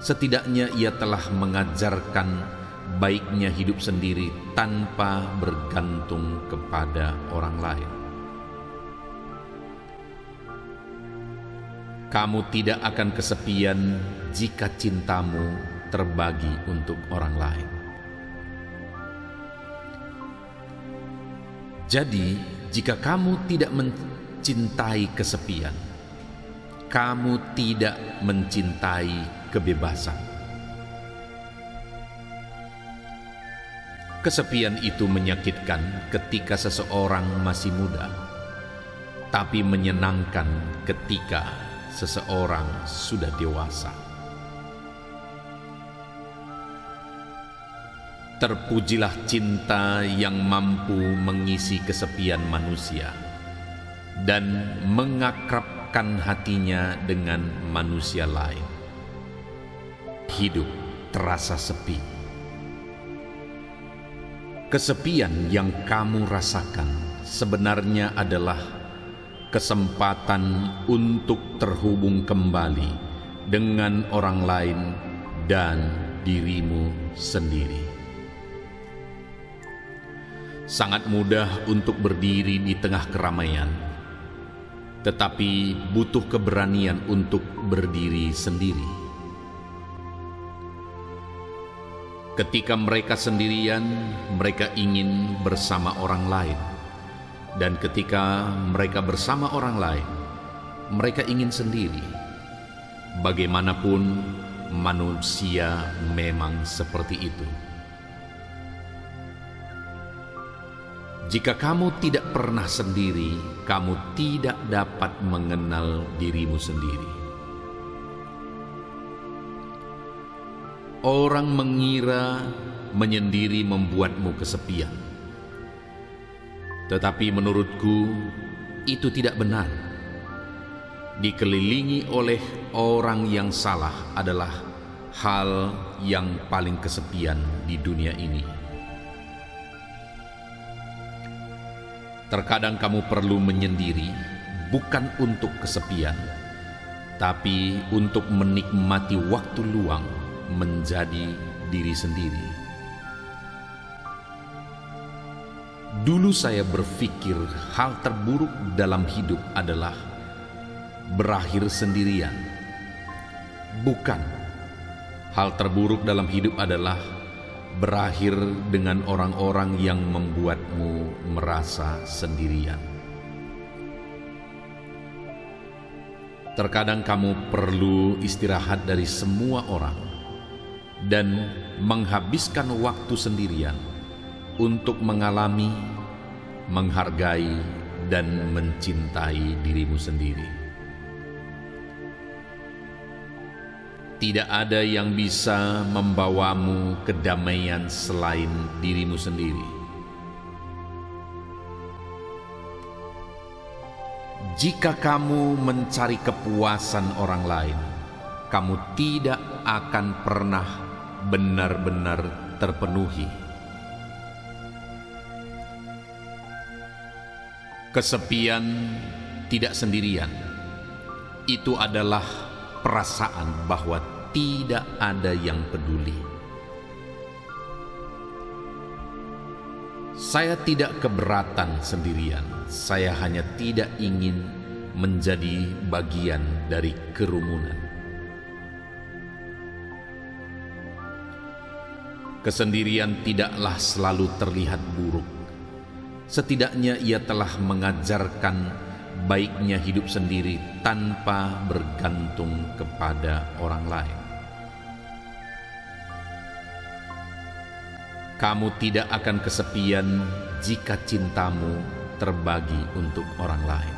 Setidaknya ia telah mengajarkan baiknya hidup sendiri tanpa bergantung kepada orang lain. Kamu tidak akan kesepian jika cintamu terbagi untuk orang lain. Jadi, jika kamu tidak mencintai kesepian, kamu tidak mencintai kebebasan. Kesepian itu menyakitkan ketika seseorang masih muda, tapi menyenangkan ketika seseorang sudah dewasa. Terpujilah cinta yang mampu mengisi kesepian manusia dan mengakrabkan hatinya dengan manusia lain. Hidup terasa sepi. Kesepian yang kamu rasakan sebenarnya adalah kesempatan untuk terhubung kembali dengan orang lain dan dirimu sendiri. Sangat mudah untuk berdiri di tengah keramaian, tetapi butuh keberanian untuk berdiri sendiri. Ketika mereka sendirian, mereka ingin bersama orang lain. Dan ketika mereka bersama orang lain, mereka ingin sendiri. Bagaimanapun, manusia memang seperti itu. Jika kamu tidak pernah sendiri, kamu tidak dapat mengenal dirimu sendiri. Orang mengira menyendiri membuatmu kesepian. Tetapi menurutku, itu tidak benar. Dikelilingi oleh orang yang salah adalah hal yang paling kesepian di dunia ini. Terkadang kamu perlu menyendiri, bukan untuk kesepian, tapi untuk menikmati waktu luang menjadi diri sendiri. Dulu saya berpikir hal terburuk dalam hidup adalah berakhir sendirian. Bukan. Hal terburuk dalam hidup adalah berakhir dengan orang-orang yang membuatmu merasa sendirian. Terkadang kamu perlu istirahat dari semua orang dan menghabiskan waktu sendirian untuk mengalami, menghargai, dan mencintai dirimu sendiri. Tidak ada yang bisa membawamu kedamaian selain dirimu sendiri. Jika kamu mencari kepuasan orang lain, kamu tidak akan pernah benar-benar terpenuhi. Kesepian tidak sendirian. Itu adalah perasaan bahwa tidak ada yang peduli. Saya tidak keberatan sendirian. Saya hanya tidak ingin menjadi bagian dari kerumunan. Kesendirian tidaklah selalu terlihat buruk. Setidaknya ia telah mengajarkan baiknya hidup sendiri tanpa bergantung kepada orang lain. Kamu tidak akan kesepian jika cintamu terbagi untuk orang lain.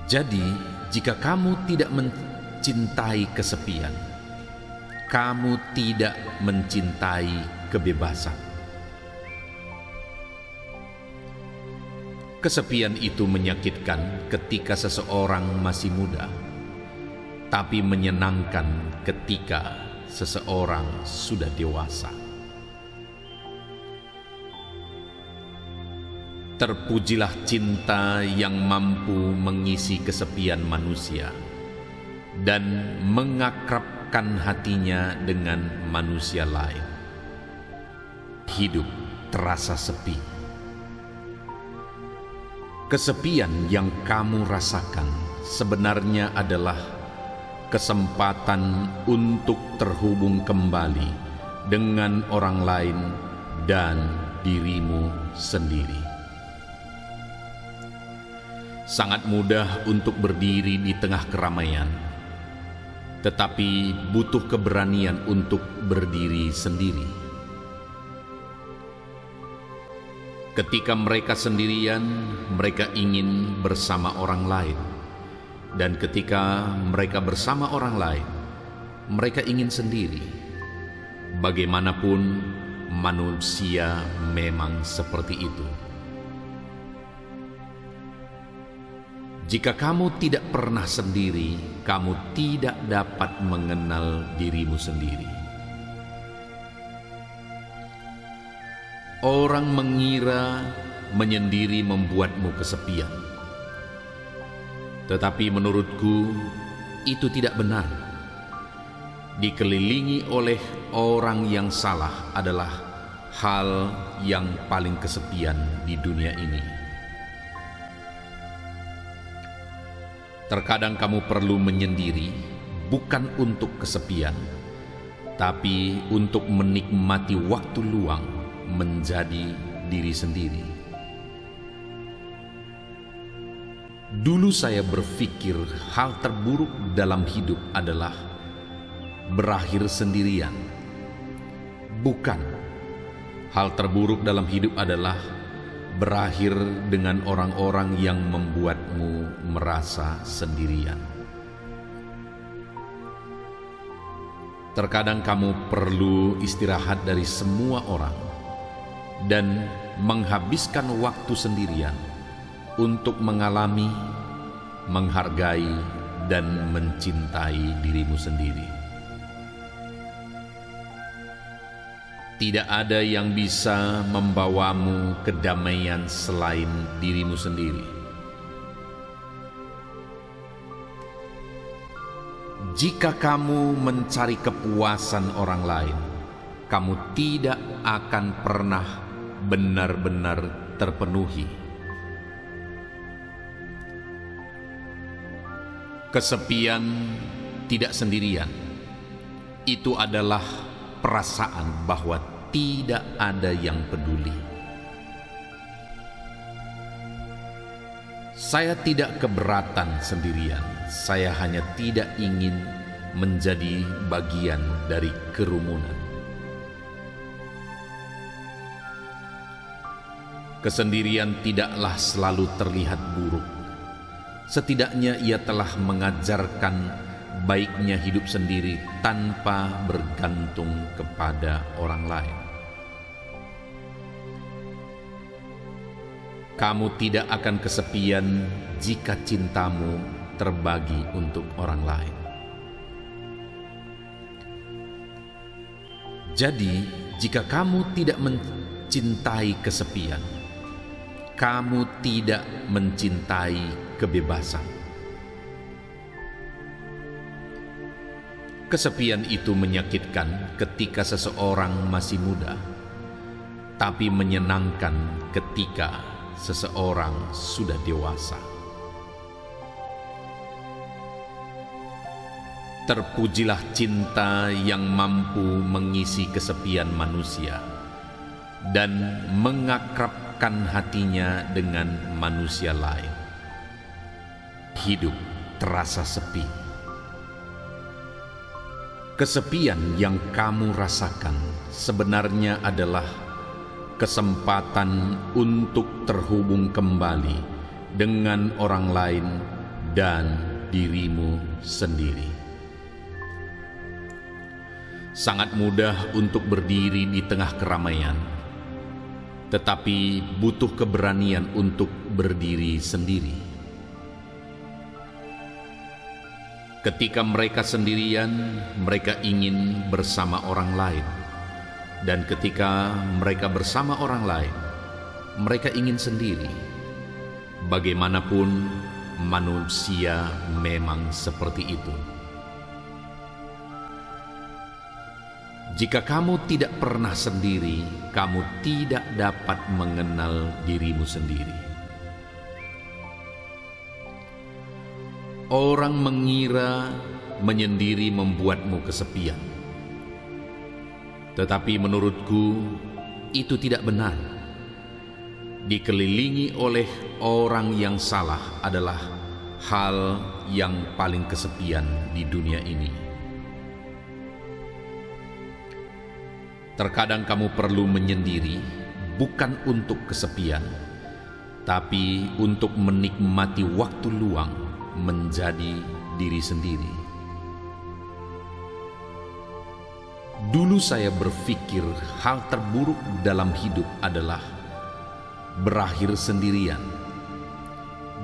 Jadi, jika kamu tidak mencintai kesepian, kamu tidak mencintai kebebasan. Kesepian itu menyakitkan ketika seseorang masih muda, tapi menyenangkan ketika seseorang sudah dewasa. Terpujilah cinta yang mampu mengisi kesepian manusia dan mengakrabkan hatinya dengan manusia lain. Hidup terasa sepi. Kesepian yang kamu rasakan sebenarnya adalah kesempatan untuk terhubung kembali dengan orang lain dan dirimu sendiri. Sangat mudah untuk berdiri di tengah keramaian, tetapi butuh keberanian untuk berdiri sendiri. Ketika mereka sendirian, mereka ingin bersama orang lain. Dan ketika mereka bersama orang lain, mereka ingin sendiri. Bagaimanapun, manusia memang seperti itu. Jika kamu tidak pernah sendiri, kamu tidak dapat mengenal dirimu sendiri. Orang mengira menyendiri membuatmu kesepian. Tetapi menurutku, itu tidak benar. Dikelilingi oleh orang yang salah adalah hal yang paling kesepian di dunia ini. Terkadang kamu perlu menyendiri, bukan untuk kesepian, tapi untuk menikmati waktu luang menjadi diri sendiri. Dulu saya berpikir hal terburuk dalam hidup adalah berakhir sendirian. Bukan. Hal terburuk dalam hidup adalah berakhir dengan orang-orang yang membuatmu merasa sendirian. Terkadang kamu perlu istirahat dari semua orang dan menghabiskan waktu sendirian untuk mengalami, menghargai, dan mencintai dirimu sendiri. Tidak ada yang bisa membawamu kedamaian selain dirimu sendiri. Jika kamu mencari kepuasan orang lain, kamu tidak akan pernah benar-benar terpenuhi. Kesepian tidak sendirian. Itu adalah perasaan bahwa tidak ada yang peduli. Saya tidak keberatan sendirian. Saya hanya tidak ingin menjadi bagian dari kerumunan. Kesendirian tidaklah selalu terlihat buruk. Setidaknya ia telah mengajarkan baiknya hidup sendiri tanpa bergantung kepada orang lain. Kamu tidak akan kesepian jika cintamu terbagi untuk orang lain. Jadi, jika kamu tidak mencintai kesepian, kamu tidak mencintai kebebasan. Kesepian itu menyakitkan ketika seseorang masih muda, tapi menyenangkan ketika seseorang sudah dewasa. Terpujilah cinta yang mampu mengisi kesepian manusia dan mengakrabkan hatinya dengan manusia lain. Hidup terasa sepi. Kesepian yang kamu rasakan sebenarnya adalah kesempatan untuk terhubung kembali dengan orang lain dan dirimu sendiri. Sangat mudah untuk berdiri di tengah keramaian, tetapi butuh keberanian untuk berdiri sendiri. Ketika mereka sendirian, mereka ingin bersama orang lain. Dan ketika mereka bersama orang lain, mereka ingin sendiri. Bagaimanapun, manusia memang seperti itu. Jika kamu tidak pernah sendiri, kamu tidak dapat mengenal dirimu sendiri. Orang mengira menyendiri membuatmu kesepian. Tetapi menurutku, itu tidak benar. Dikelilingi oleh orang yang salah adalah hal yang paling kesepian di dunia ini. Terkadang kamu perlu menyendiri, bukan untuk kesepian, tapi untuk menikmati waktu luang menjadi diri sendiri. Dulu saya berpikir hal terburuk dalam hidup adalah berakhir sendirian.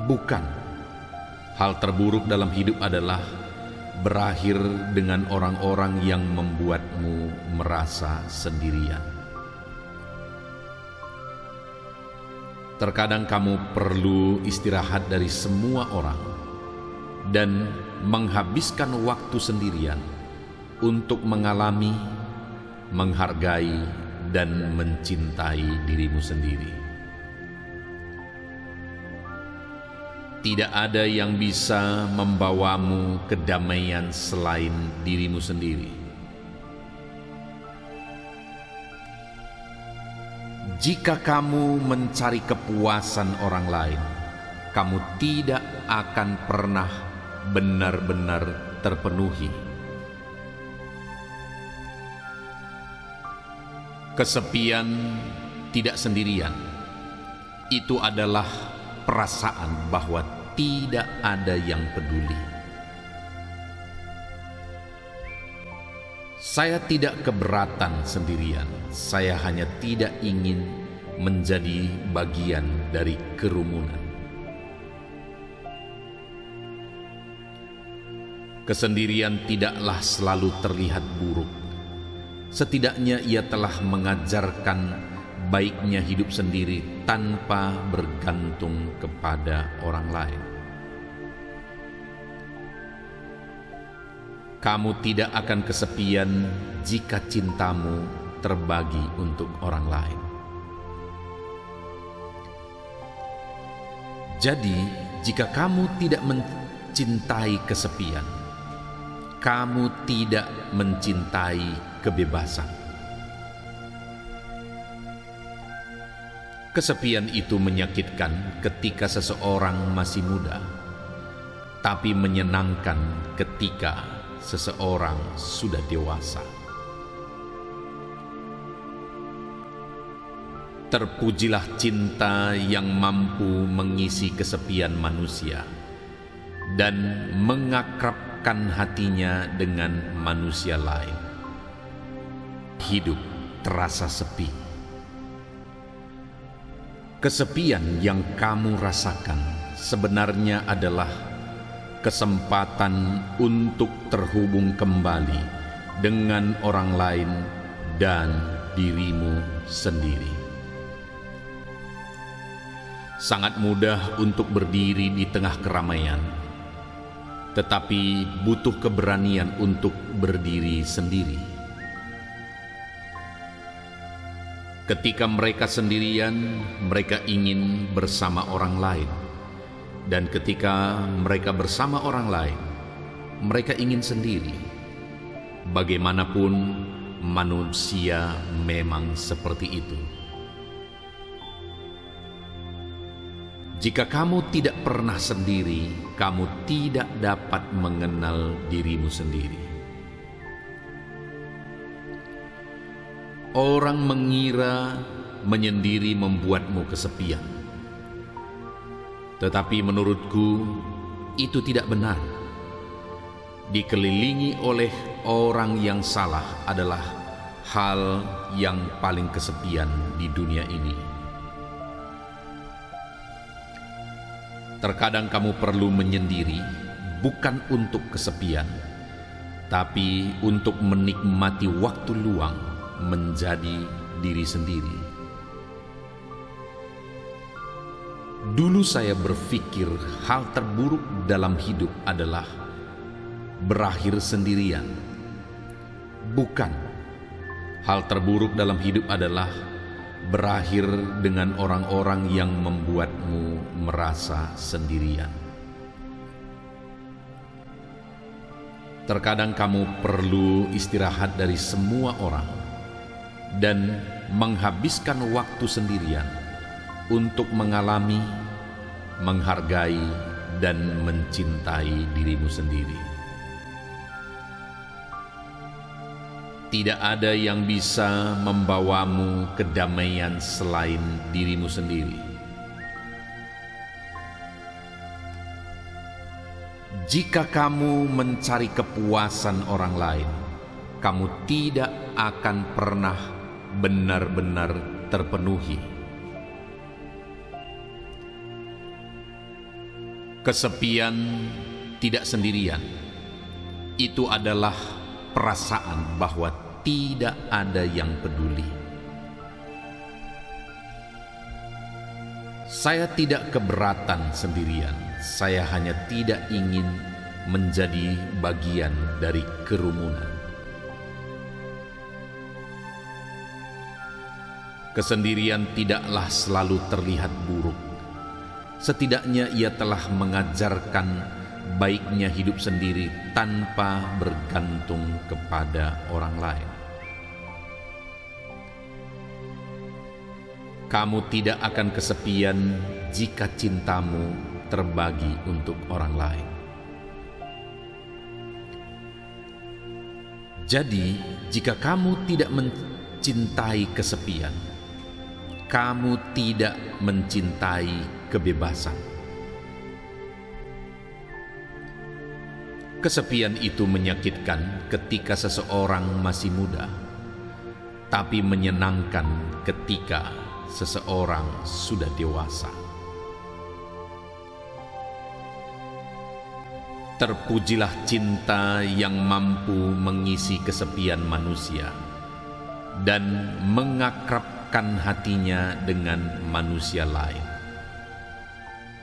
Bukan. Hal terburuk dalam hidup adalah berakhir dengan orang-orang yang membuatmu merasa sendirian. Terkadang kamu perlu istirahat dari semua orang dan menghabiskan waktu sendirian untuk mengalami, menghargai, dan mencintai dirimu sendiri. Tidak ada yang bisa membawamu kedamaian selain dirimu sendiri. Jika kamu mencari kepuasan orang lain, kamu tidak akan pernah benar-benar terpenuhi. Kesepian tidak sendirian. Itu adalah perasaan bahwa tidak ada yang peduli. Saya tidak keberatan sendirian. Saya hanya tidak ingin menjadi bagian dari kerumunan. Kesendirian tidaklah selalu terlihat buruk. Setidaknya ia telah mengajarkan baiknya hidup sendiri tanpa bergantung kepada orang lain. Kamu tidak akan kesepian jika cintamu terbagi untuk orang lain. Jadi, jika kamu tidak mencintai kesepian, kamu tidak mencintai kebebasan. Kesepian itu menyakitkan ketika seseorang masih muda, tapi menyenangkan ketika seseorang sudah dewasa. Terpujilah cinta yang mampu mengisi kesepian manusia dan mengakrabkan hatinya dengan manusia lain. Hidup terasa sepi. Kesepian yang kamu rasakan sebenarnya adalah kesempatan untuk terhubung kembali dengan orang lain dan dirimu sendiri. Sangat mudah untuk berdiri di tengah keramaian, tetapi butuh keberanian untuk berdiri sendiri. Ketika mereka sendirian, mereka ingin bersama orang lain. Dan ketika mereka bersama orang lain, mereka ingin sendiri. Bagaimanapun, manusia memang seperti itu. Jika kamu tidak pernah sendiri, kamu tidak dapat mengenal dirimu sendiri. Orang mengira menyendiri membuatmu kesepian. Tetapi menurutku, itu tidak benar. Dikelilingi oleh orang yang salah adalah hal yang paling kesepian di dunia ini. Terkadang kamu perlu menyendiri, bukan untuk kesepian, tapi untuk menikmati waktu luang menjadi diri sendiri. Dulu saya berpikir hal terburuk dalam hidup adalah berakhir sendirian. Bukan. Hal terburuk dalam hidup adalah berakhir dengan orang-orang yang membuatmu merasa sendirian. Terkadang kamu perlu istirahat dari semua orang dan menghabiskan waktu sendirian untuk mengalami, menghargai, dan mencintai dirimu sendiri. Tidak ada yang bisa membawamu kedamaian selain dirimu sendiri. Jika kamu mencari kepuasan orang lain, kamu tidak akan pernah benar-benar terpenuhi. Kesepian tidak sendirian. Itu adalah perasaan bahwa tidak ada yang peduli. Saya tidak keberatan sendirian. Saya hanya tidak ingin menjadi bagian dari kerumunan. Kesendirian tidaklah selalu terlihat buruk. Setidaknya ia telah mengajarkan baiknya hidup sendiri tanpa bergantung kepada orang lain. Kamu tidak akan kesepian jika cintamu terbagi untuk orang lain. Jadi, jika kamu tidak mencintai kesepian, kamu tidak mencintai kebebasan. Kesepian itu menyakitkan ketika seseorang masih muda, tapi menyenangkan ketika seseorang sudah dewasa. Terpujilah cinta yang mampu mengisi kesepian manusia dan mengakrabkan hatinya dengan manusia lain.